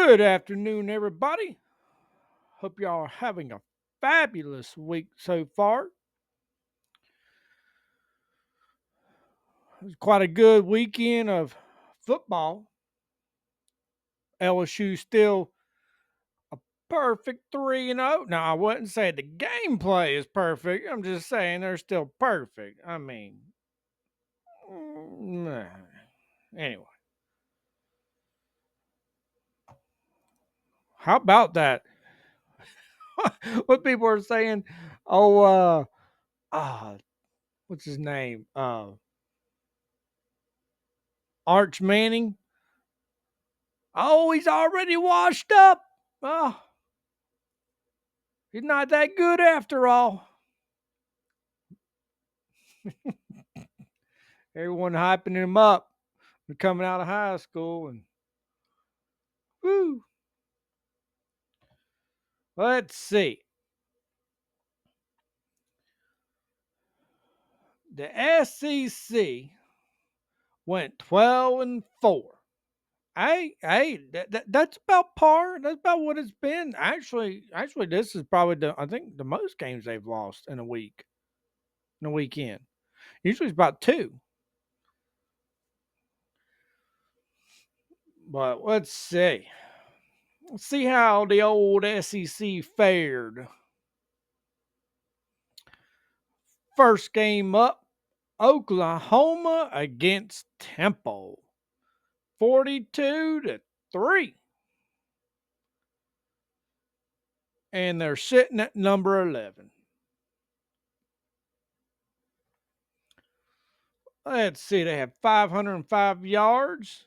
Good afternoon, everybody. Hope y'all are having a fabulous week so far. It was quite a good weekend of football. LSU still a perfect 3-0. Now, I wouldn't say the gameplay is perfect. I'm just saying they're still perfect. I mean, nah. Anyway, how about that? What people are saying, oh, ah, what's his name? Arch Manning. Oh, he's already washed up. Oh, he's not that good after all. Everyone hyping him up for coming out of high school and woo. Let's see. The SEC went 12-4. That's about par. That's about what it's been. Actually, this is probably I think the most games they've lost in a week, in a weekend. Usually it's about two. But let's see. Let's see how the old SEC fared. First game up, Oklahoma against Temple. 42-3. And they're sitting at number 11. Let's see, they have 505 yards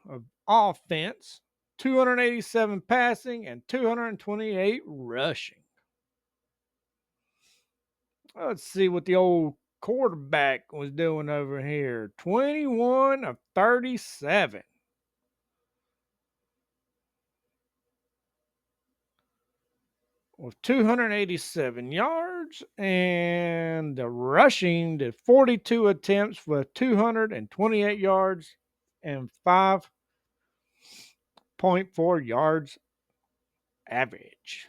of offense, 287 passing, and 228 rushing. Let's see what the old quarterback was doing over here. 21 of 37. With 287 yards, and the rushing did 42 attempts with 228 yards and 5.4 yards average.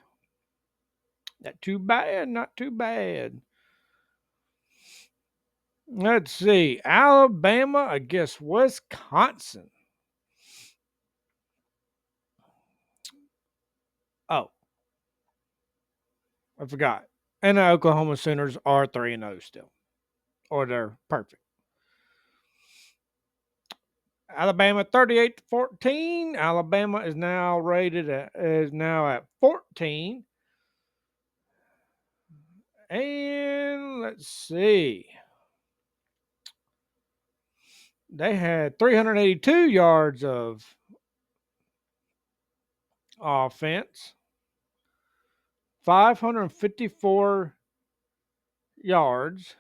Not too bad, not too bad. Let's see. Alabama against Wisconsin. Oh, I forgot. And the Oklahoma Sooners are 3-0 still. Or they're perfect. Alabama 38-14. Alabama is now at 14. And let's see. They had 382 yards of offense, 554 yards,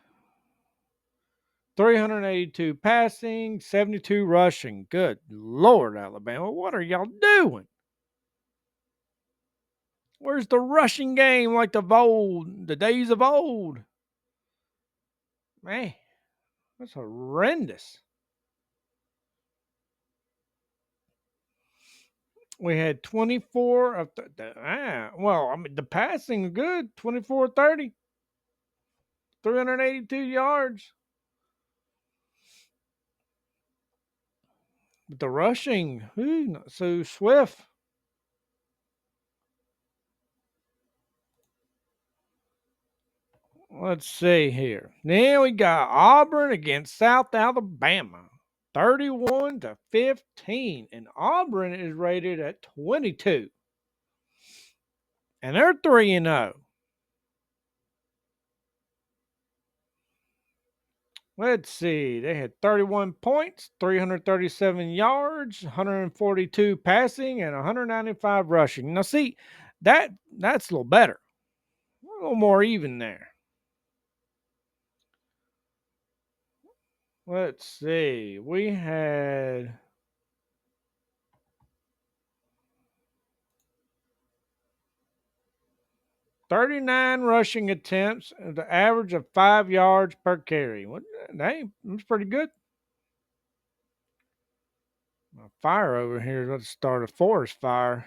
382 passing, 72 rushing. Good Lord, Alabama. What are y'all doing? Where's the rushing game like the days of old? Man, that's horrendous. We had 24 of the passing is good. 24-30, 382 yards. But the rushing, not so swift. Let's see here. Then we got Auburn against South Alabama. 31-15. And Auburn is rated at 22. And they're 3-0. Let's see. They had 31 points, 337 yards, 142 passing, and 195 rushing. Now, see, that's a little better. A little more even there. Let's see. We had 39 rushing attempts at the average of 5 yards per carry. That's pretty good. My fire over here is about to start a forest fire.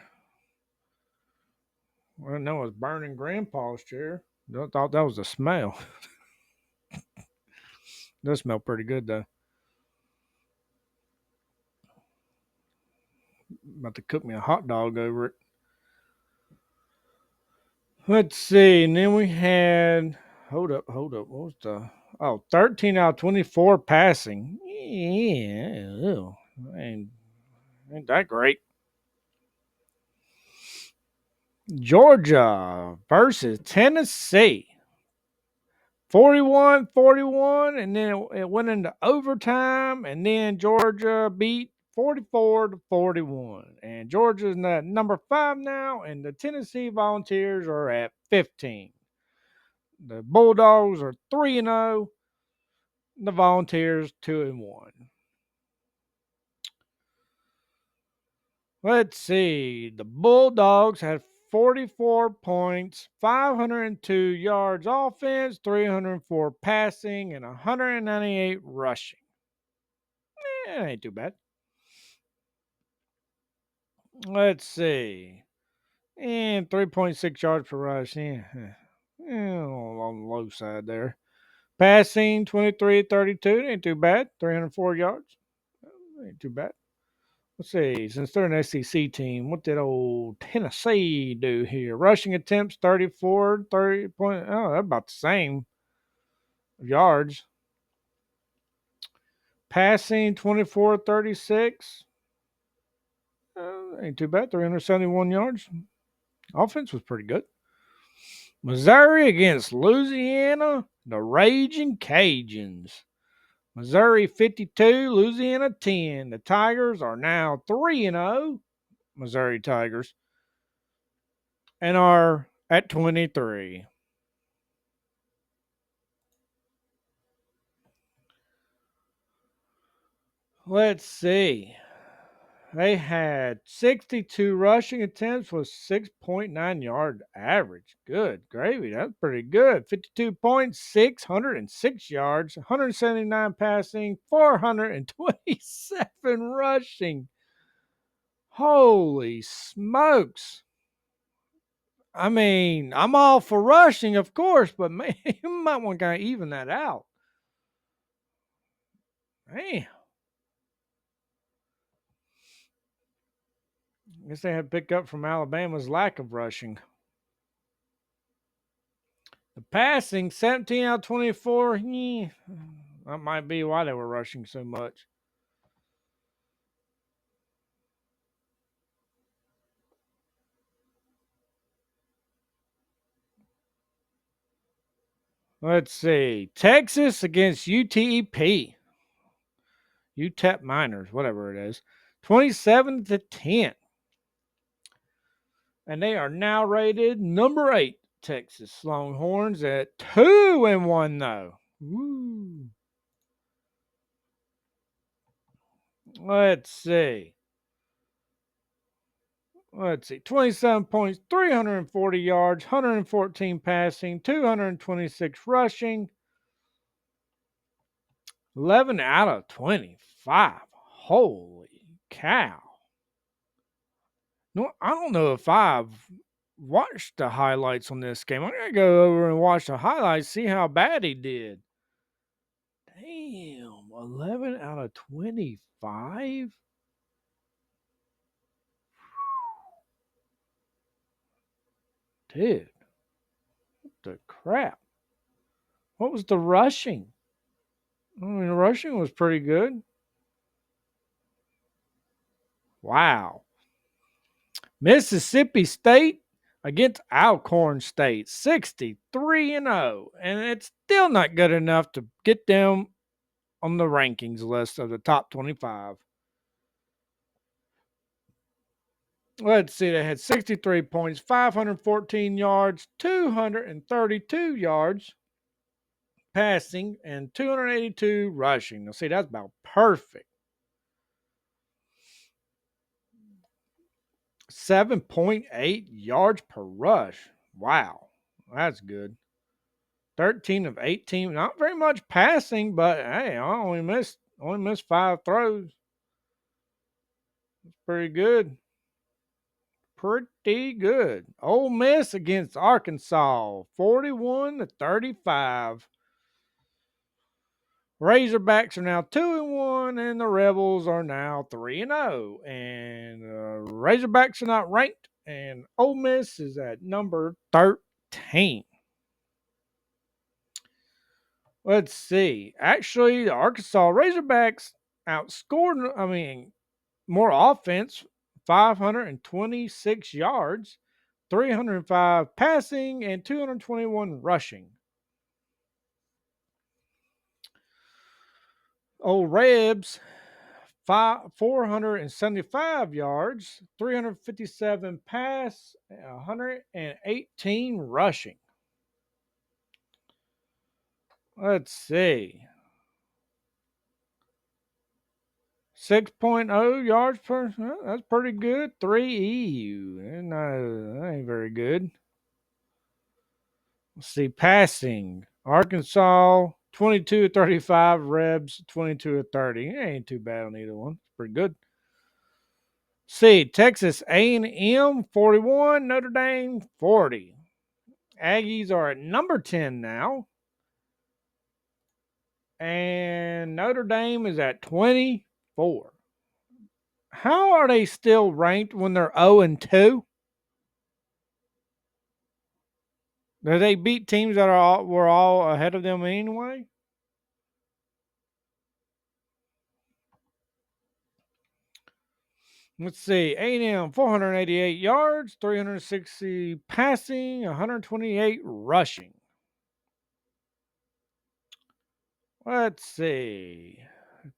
Well, no, it's burning Grandpa's chair. I thought that was the smell. Does smell pretty good though. About to cook me a hot dog over it. Let's see. And then we had hold up. What was the 13 out of 24 passing. Yeah. Ew. Ain't that great. Georgia versus Tennessee. 41-41, and then it went into overtime, and then Georgia beat 44-41. And Georgia's at number 5 now, and the Tennessee Volunteers are at 15. The Bulldogs are 3-0, the Volunteers 2-1. Let's see. The Bulldogs had 44 points, 502 yards offense, 304 passing, and 198 rushing. It ain't too bad. Let's see. And 3.6 yards per rush. On the low side there. Passing 23-32. Ain't too bad. 304 yards. Ain't too bad. Let's see. Since they're an SEC team, what did old Tennessee do here? Rushing attempts 34, 30 point. Oh, they're about the same yards. Passing 24-36. Ain't too bad. 371 yards. Offense was pretty good. Missouri against Louisiana, the Raging Cajuns. Missouri 52, Louisiana 10. The Tigers are now 3-0, Missouri Tigers, and are at 23. Let's see. They had 62 rushing attempts with 6.9 yard average. Good gravy. That's pretty good. 52 points, 606 yards, 179 passing, 427 rushing. Holy smokes. I mean, I'm all for rushing, of course, but man, you might want to kind of even that out. Man. I guess they had picked up from Alabama's lack of rushing. The passing, 17 out of 24. That might be why they were rushing so much. Let's see. Texas against UTEP. UTEP Miners, whatever it is. 27-10. And they are now rated number 8. Texas Longhorns at 2-1 though. Woo. Let's see. 27 points, 340 yards, 114 passing, 226 rushing, 11 out of 25. Holy cow. No, I don't know if I've watched the highlights on this game. I'm going to go over and watch the highlights, see how bad he did. Damn, 11 out of 25? Dude, what the crap? What was the rushing? I mean, the rushing was pretty good. Wow. Mississippi State against Alcorn State, 63-0. And it's still not good enough to get them on the rankings list of the top 25. Let's see, they had 63 points, 514 yards, 232 yards passing, and 282 rushing. Now, see, that's about perfect. 7.8 yards per rush. Wow, that's good. 13 of 18. Not very much passing, but hey, I only missed 5 throws. That's pretty good. pretty good. Ole Miss against Arkansas, 41-35. Razorbacks are now 2-1, and the Rebels are now 3-0. And Razorbacks are not ranked, and Ole Miss is at number 13. Let's see. Actually, the Arkansas Razorbacks outscored, more offense, 526 yards, 305 passing, and 221 rushing. Old Rebs, 475 yards, 357 pass, 118 rushing. Let's see. 6.0 yards per. That's pretty good. 3 EU. No, that ain't very good. Let's see. Passing. Arkansas, 22-35. Rebs, 22-30. It ain't too bad on either one. It's pretty good. See, Texas A&M, 41. Notre Dame, 40. Aggies are at number 10 now. And Notre Dame is at 24. How are they still ranked when they're 0-2? Do they beat teams that were all ahead of them anyway? Let's see. A&M, 488 yards, 360 passing, 128 rushing. Let's see.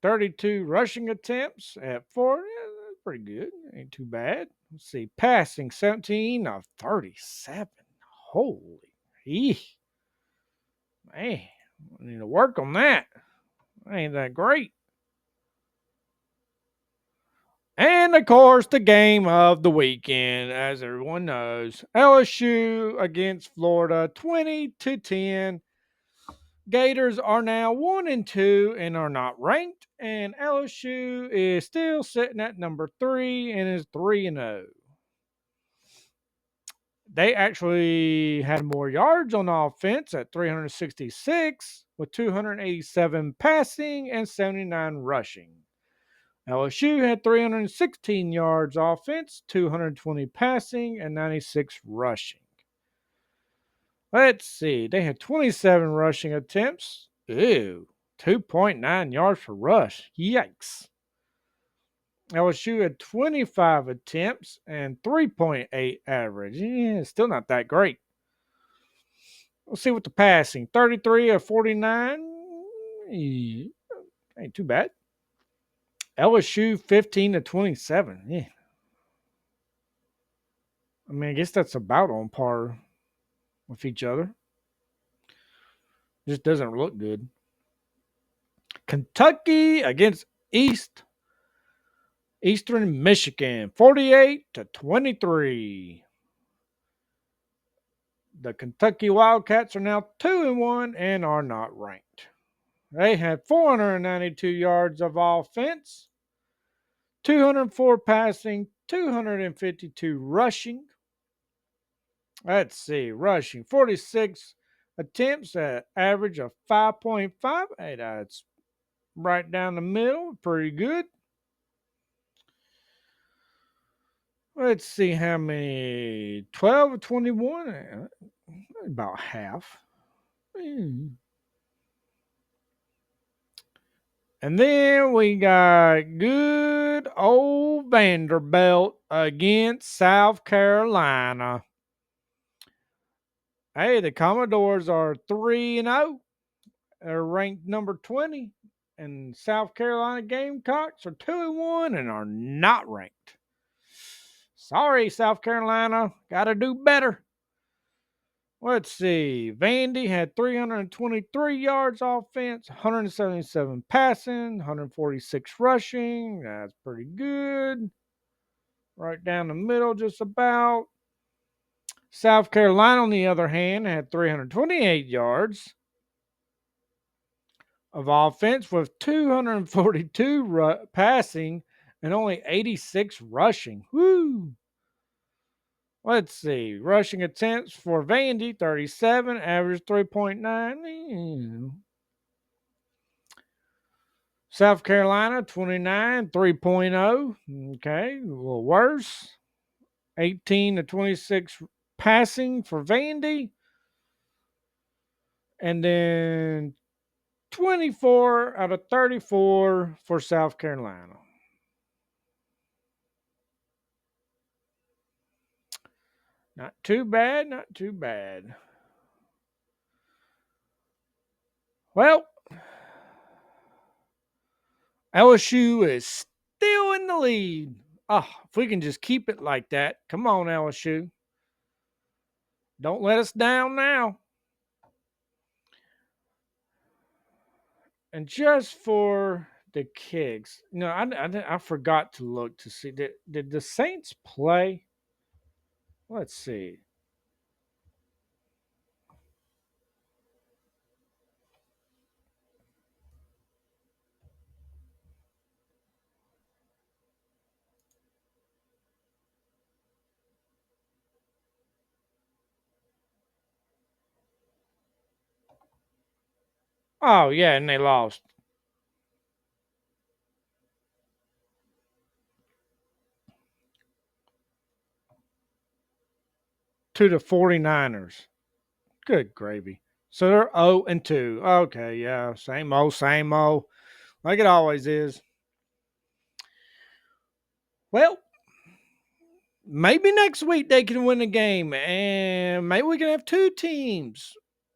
32 rushing attempts at 4. Yeah, that's pretty good. Ain't too bad. Let's see. Passing, 17 of 37. Holy. Eesh. Man, I need to work on that. Ain't that great? And of course, the game of the weekend, as everyone knows, LSU against Florida, 20-10. Gators are now 1-2 and are not ranked, and LSU is still sitting at number 3 and is 3-0. They actually had more yards on offense at 366, with 287 passing and 79 rushing. LSU had 316 yards offense, 220 passing, and 96 rushing. Let's see. They had 27 rushing attempts. Ew. 2.9 yards per rush. Yikes. LSU had 25 attempts and 3.8 average. Yeah, still not that great. Let's see what the passing. 33 of 49. Ain't too bad. LSU 15-27. Yeah. I guess that's about on par with each other. Just doesn't look good. Kentucky against Eastern Michigan, 48-23. The Kentucky Wildcats are now 2-1 and are not ranked. They had 492 yards of offense, 204 passing, 252 rushing. Let's see, rushing 46 attempts at average of 5.5. Hey, that's right down the middle, pretty good. Let's see how many. 12 of 21, about half. And then we got good old Vanderbilt against South Carolina. Hey, the Commodores are 3-0. They're ranked number 20. And South Carolina Gamecocks are 2-1 and are not ranked. Sorry, South Carolina. Got to do better. Let's see. Vandy had 323 yards offense, 177 passing, 146 rushing. That's pretty good. Right down the middle, just about. South Carolina, on the other hand, had 328 yards of offense with 242 passing and only 86 rushing. Woo! Let's see. Rushing attempts for Vandy, 37, average 3.9. South Carolina, 29, 3.0. Okay, a little worse. 18 to 26 passing for Vandy. And then 24 out of 34 for South Carolina. Not too bad, not too bad. Well, LSU is still in the lead. Oh, if we can just keep it like that. Come on, LSU. Don't let us down now. And just for the kicks, I forgot to look to see did the Saints play? Let's see. Oh yeah, and they lost to the 49ers. Good gravy. So they're 0 and 2. Okay, yeah, same old, same old. Like it always is. Well, maybe next week they can win a game, and maybe we can have two teams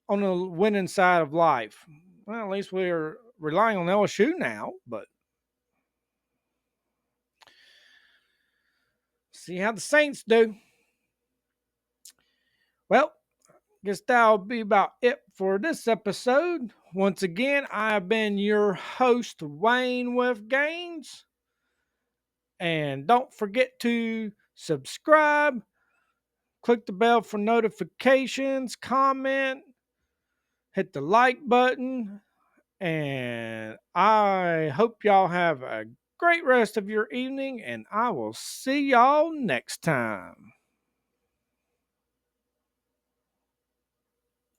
on the winning side of life. Well, at least we're relying on LSU now, but see how the Saints do. Well, guess that'll be about it for this episode. Once again, I've been your host, Wayne with Gaines. And don't forget to subscribe, click the bell for notifications, comment, hit the like button, and I hope y'all have a great rest of your evening, and I will see y'all next time.